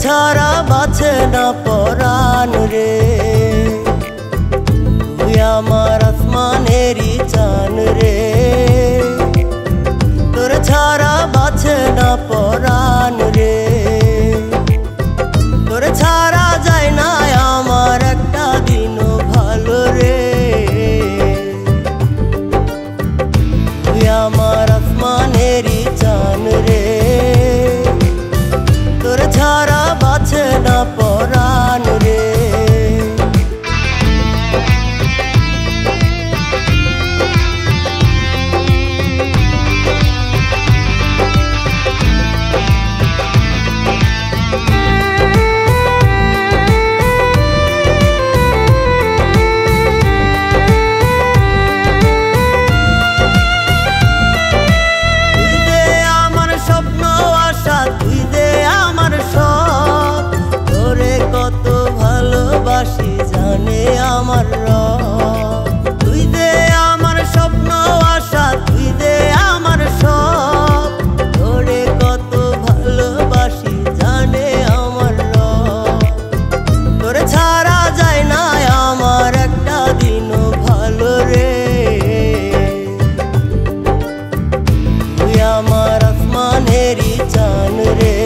ছাড়া বাঁচে না পরাণ রে। তুই আমার আসমানেরই চান রে, তোর ছাড়া বাঁচে না পরাণ রে। তোর ছাড়া যায় না আমার একটা দিনও ভালো রে। তুই আমার আসমানেরই চান রে, তোর ছাড়া বাঁচে না পরাণ রে। ভালোবাসি জানে আমার রব, তুই দে আমার স্বপ্ন আশা, তুই দে আমার সব। তোরে কত ভালোবাসি জানে আমার রব, তোরে ছাড়া যায় না আমার একটা দিনও ভালো রে। তুই আমার আসমানেরই চান রে,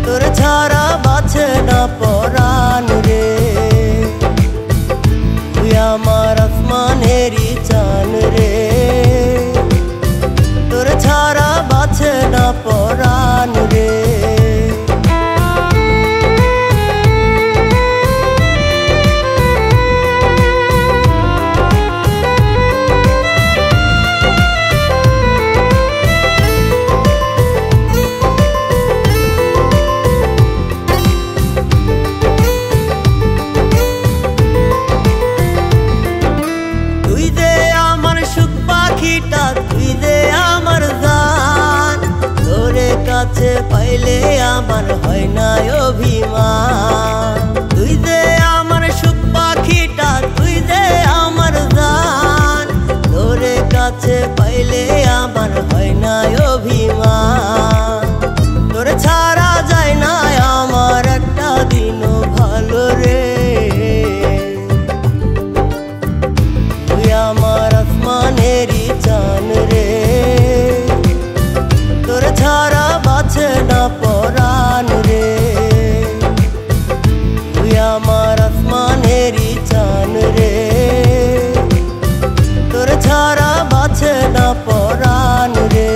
তোর ছাড়া বাঁচে না পরাণ রে। তুই আমার আসমানেরই চান রে, তোর ছাড়া বাঁচে না পরাণ রে। তুই দে আমার জান, তোরে কাছে পাইলে আমার হয় না অভিমান। তুই দে আমার সুখ পাখিটা, তুই দে আমার জান, তোরে কাছে পাইলে আমার হয় না অভিমান। তোরে ছাড়া যায় না আমার একটা দিনও ভালো রে। তুই আমার আসমানেরই চান রে, তোর ছাড়া বাঁচে না পরাণ রে। তুই আমার আসমানেরই চান রে, তোর ছাড়া বাঁচে না পরাণ রে।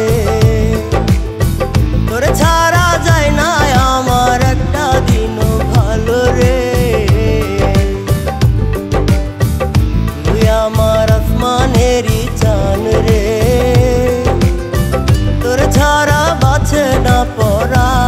তোর ছাড়া যায় না আমার একটা দিনও ভালো রে। তুই আমার আসমানেরই চান রে, তোর ছাড়া বাঁচে না পরাণ।